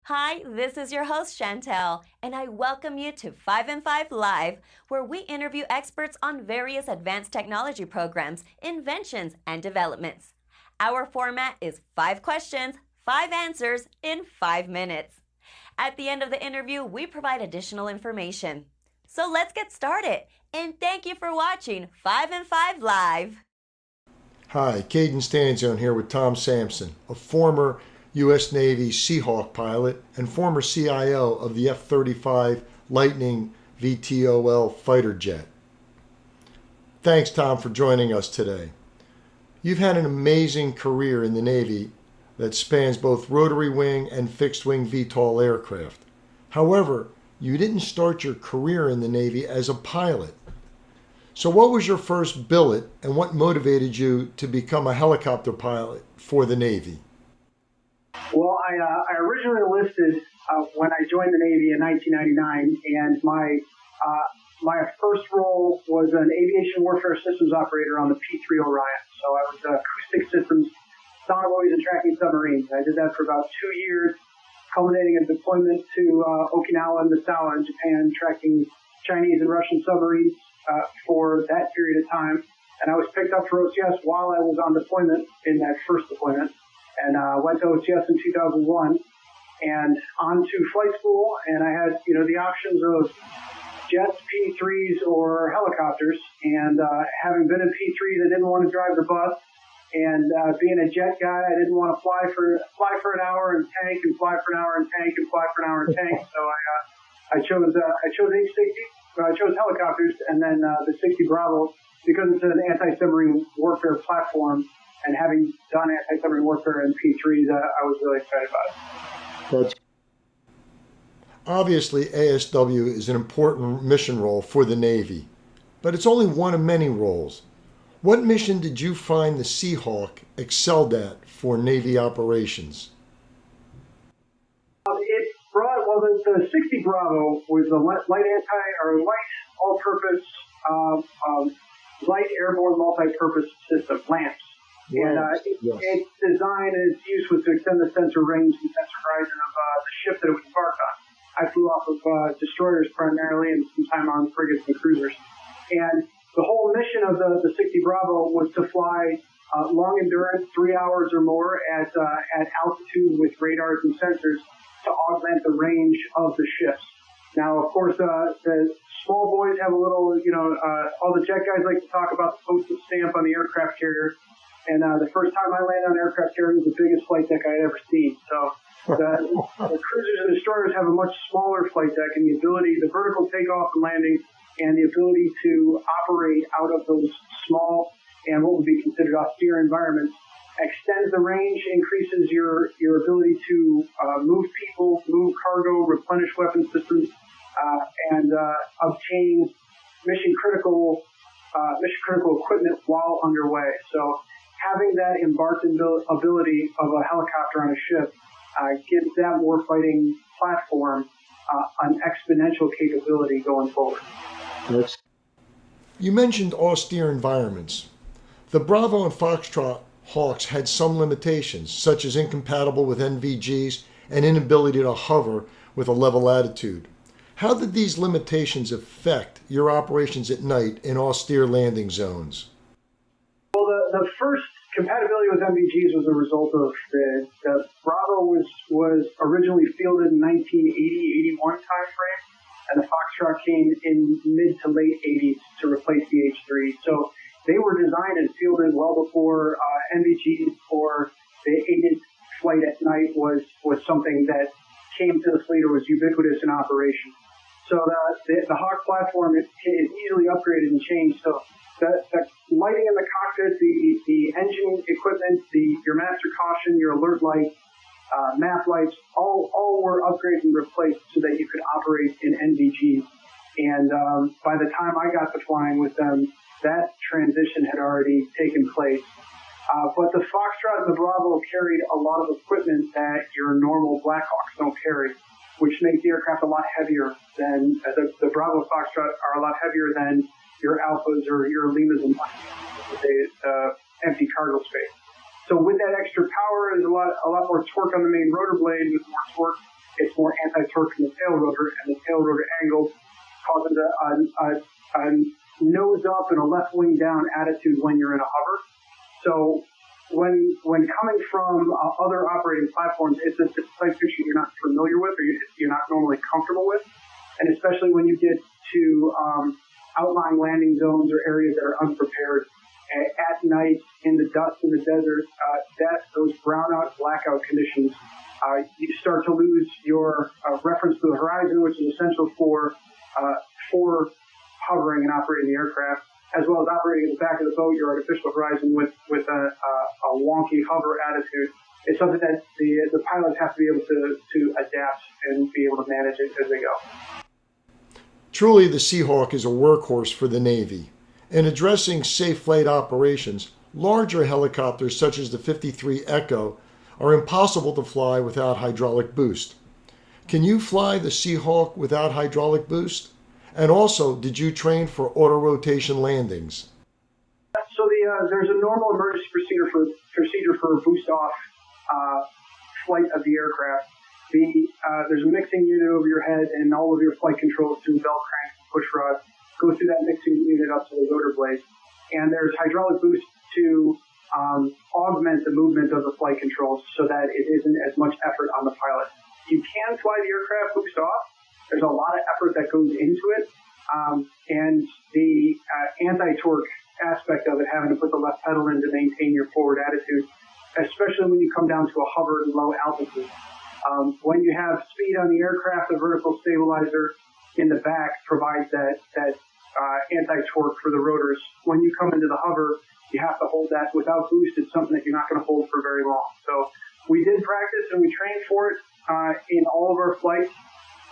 Hi, this is your host Chantel, and I welcome you to 5 and 5 Live, where we interview experts on various advanced technology programs, inventions, and developments. Our format is 5 questions, 5 answers in 5 minutes. At the end of the interview, we provide additional information. So let's get started, and thank you for watching 5 and 5 Live. Hi, Kaydon Stanzione here with Tom Sampson, a former US Navy Seahawk pilot and former CIO of the F-35 Lightning VTOL fighter jet. Thanks, Tom, for joining us today. You've had an amazing career in the Navy that spans both rotary wing and fixed wing VTOL aircraft. However, you didn't start your career in the Navy as a pilot. So what was your first billet and what motivated you to become a helicopter pilot for the Navy? Well, I originally enlisted when I joined the Navy in 1999, and my first role was an aviation warfare systems operator on the P-3C Orion. So I was acoustic systems, sonar buoys, and tracking submarines. I did that for about 2 years, culminating in deployment to Okinawa and Misawa in Japan, tracking Chinese and Russian submarines for that period of time. And I was picked up for OCS while I was on deployment in that first deployment. And went to OCS in 2001 and on to flight school. And I had, the options of jets, P-3s, or helicopters. And having been a P-3, I didn't want to drive the bus. And being a jet guy, I didn't want to fly for an hour and tank, and fly for an hour and tank, and fly for an hour and tank. So I chose H-60. I chose helicopters, and then the 60 Bravo, because it's an anti-submarine warfare platform. And having done anti-submarine warfare in P-3s, I was really excited about it. Obviously, ASW is an important mission role for the Navy, but it's only one of many roles. What mission did you find the Seahawk excelled at for Navy operations? The 60 Bravo was a light all-purpose, light airborne multi-purpose system, LAMPS. And its design and its use was to extend the sensor range and sensor horizon of the ship that it was embarked on. I flew off of destroyers primarily and some time on frigates and cruisers. And the whole mission of the 60 Bravo was to fly long endurance, 3 hours or more at altitude with radars and sensors to augment the range of the ships. Now, of course, the small boys have a little, all the jet guys like to talk about the postage stamp on the aircraft carrier. And the first time I landed on an aircraft carrier was the biggest flight deck I had ever seen. So the cruisers and destroyers have a much smaller flight deck, and the vertical takeoff and landing, and the ability to operate out of those small and what would be considered austere environments extends the range, increases your ability to move people, move cargo, replenish weapon systems, and obtain mission critical equipment while underway. So having that embarked ability of a helicopter on a ship gives that warfighting platform an exponential capability going forward. You mentioned austere environments. The Bravo and Foxtrot Hawks had some limitations, such as incompatible with NVGs and inability to hover with a level attitude. How did these limitations affect your operations at night in austere landing zones? Well, the first compatibility with NVGs was a result of the Bravo was originally fielded in 1980-81 timeframe, and the Foxtrot came in mid to late 80s to replace the H3. So they were designed and fielded well before NVGs or the aided flight at night was something that came to the fleet or was ubiquitous in operation. So the Hawk platform is easily upgraded and changed. So the lighting in the cockpit, the engine equipment, your master caution, your alert light, map lights, all were upgraded and replaced so that you could operate in NVGs. And by the time I got to flying with them, that transition had already taken place. But the Foxtrot and the Bravo carried a lot of equipment that your normal Blackhawks don't carry, which makes the aircraft a lot heavier than the Bravo Foxtrot are a lot heavier than your Alphas or your Limas and the empty cargo space. So with that extra power, there's a lot more torque on the main rotor blade. With more torque, anti-torque from the tail rotor, and the tail rotor angle causes a nose up and a left wing down attitude when you're in a hover. So when coming from other operating platforms, it's a type picture you're not familiar with, or you're not normally comfortable with, and especially when you get to outlying landing zones or areas that are unprepared at night in the dust in the desert, those brownout, blackout conditions, you start to lose your reference to the horizon, which is essential for hovering and operating the aircraft, as well as operating at the back of the boat, your artificial horizon with a wonky hover attitude. It's something that the pilots have to be able to adapt and be able to manage it as they go. Truly, the Seahawk is a workhorse for the Navy. In addressing safe flight operations, larger helicopters such as the 53 Echo are impossible to fly without hydraulic boost. Can you fly the Seahawk without hydraulic boost? And also, did you train for auto-rotation landings? So there's a normal emergency procedure for boost-off flight of the aircraft. There's a mixing unit over your head, and all of your flight controls through belt cranks and push rods go through that mixing unit up to the rotor blade. And there's hydraulic boost to augment the movement of the flight controls so that it isn't as much effort on the pilot. You can fly the aircraft boost off. There's a lot of effort that goes into it. And the anti-torque aspect of it, having to put the left pedal in to maintain your forward attitude, especially when you come down to a hover and low altitude. When you have speed on the aircraft, the vertical stabilizer in the back provides that anti-torque for the rotors. When you come into the hover, you have to hold that. Without boost, it's something that you're not going to hold for very long. So we did practice and we trained for it in all of our flights.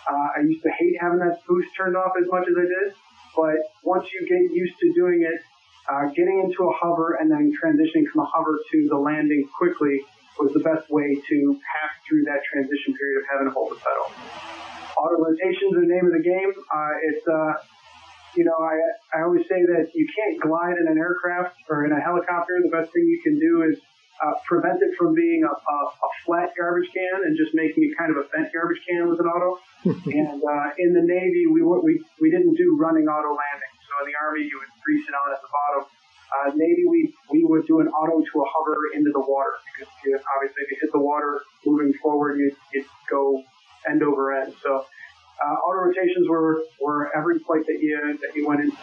I used to hate having that boost turned off as much as I did, but once you get used to doing it, getting into a hover and then transitioning from a hover to the landing quickly was the best way to pass through that transition period of having to hold the pedal. Auto rotations are the name of the game. I always say that you can't glide in an aircraft or in a helicopter. The best thing you can do is prevent it from being a flat garbage can and just making it kind of a bent garbage can with an auto. And in the Navy, we didn't do running auto landing. So in the Army, you would grease it on at the bottom. Navy, we would do an auto to a hover into the water because obviously if you hit the water moving forward, you'd go end over end. So auto rotations were every flight that you went into.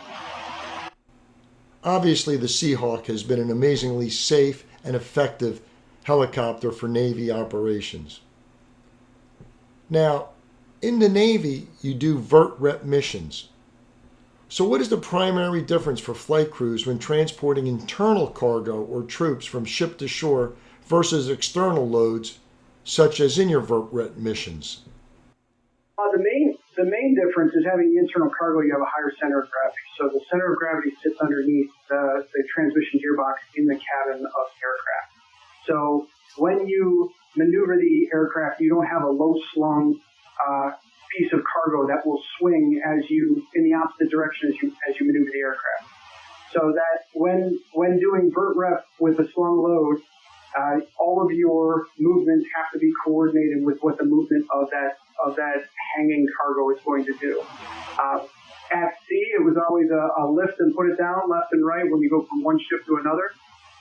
Obviously, the Seahawk has been an amazingly safe and effective helicopter for Navy operations. Now, in the Navy, you do vert-rep missions. So what is the primary difference for flight crews when transporting internal cargo or troops from ship to shore versus external loads, such as in your vert-rep missions? The main difference is having internal cargo, you have a higher center of gravity. So the center of gravity sits underneath the transmission gearbox in the cabin of the aircraft. So when you maneuver the aircraft, you don't have a low-slung piece of cargo that will swing in the opposite direction as you maneuver the aircraft. So that when doing vert rep with a slung load, all of your movements have to be coordinated with what the movement of that hanging cargo is going to do. At sea, it was always a lift and put it down, left and right. When you go from one ship to another,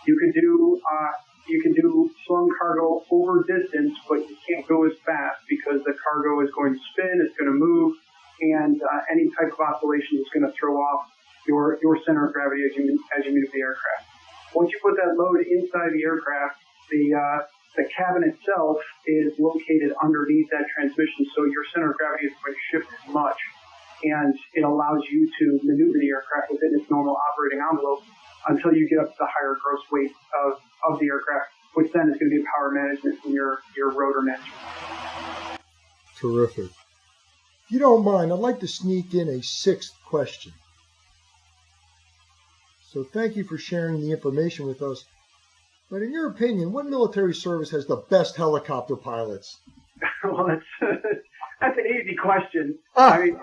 you can do slung cargo over distance, but you can't go as fast because the cargo is going to spin, it's going to move, and any type of oscillation is going to throw off your center of gravity as you move the aircraft. Once you put that load inside the aircraft, the cabin itself is located underneath that transmission, so your center of gravity is going to shift as much, and it allows you to maneuver the aircraft within its normal operating envelope until you get up to the higher gross weight of the aircraft, which then is going to be power management and your rotor management. Terrific. If you don't mind, I'd like to sneak in a sixth question. So thank you for sharing the information with us. But in your opinion, what military service has the best helicopter pilots? Well, that's an easy question. I mean,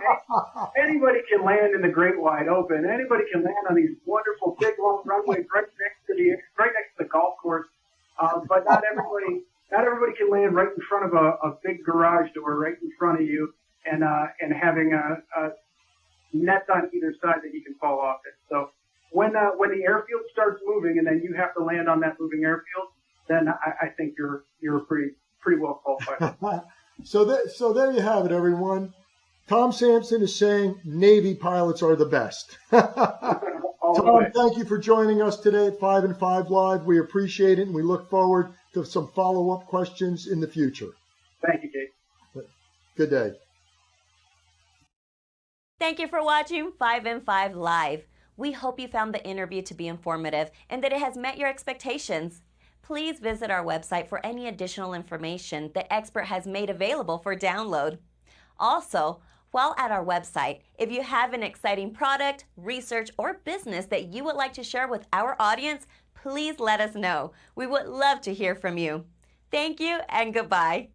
anybody can land in the great wide open. Anybody can land on these wonderful big long runways right next to the golf course. But not not everybody can land right in front of a big garage door right in front of you and having a net on either side that you can fall off it. So when the airfield starts moving and then you have to land on that moving airfield, then I think you're pretty well qualified. So there you have it, everyone. Tom Sampson is saying Navy pilots are the best. Tom, thank you for joining us today at 5 and 5 Live. We appreciate it, and we look forward to some follow-up questions in the future. Thank you, Kate. Good day. Thank you for watching 5 and 5 Live. We hope you found the interview to be informative and that it has met your expectations. Please visit our website for any additional information the expert has made available for download. Also, while at our website, if you have an exciting product, research, or business that you would like to share with our audience, please let us know. We would love to hear from you. Thank you and goodbye.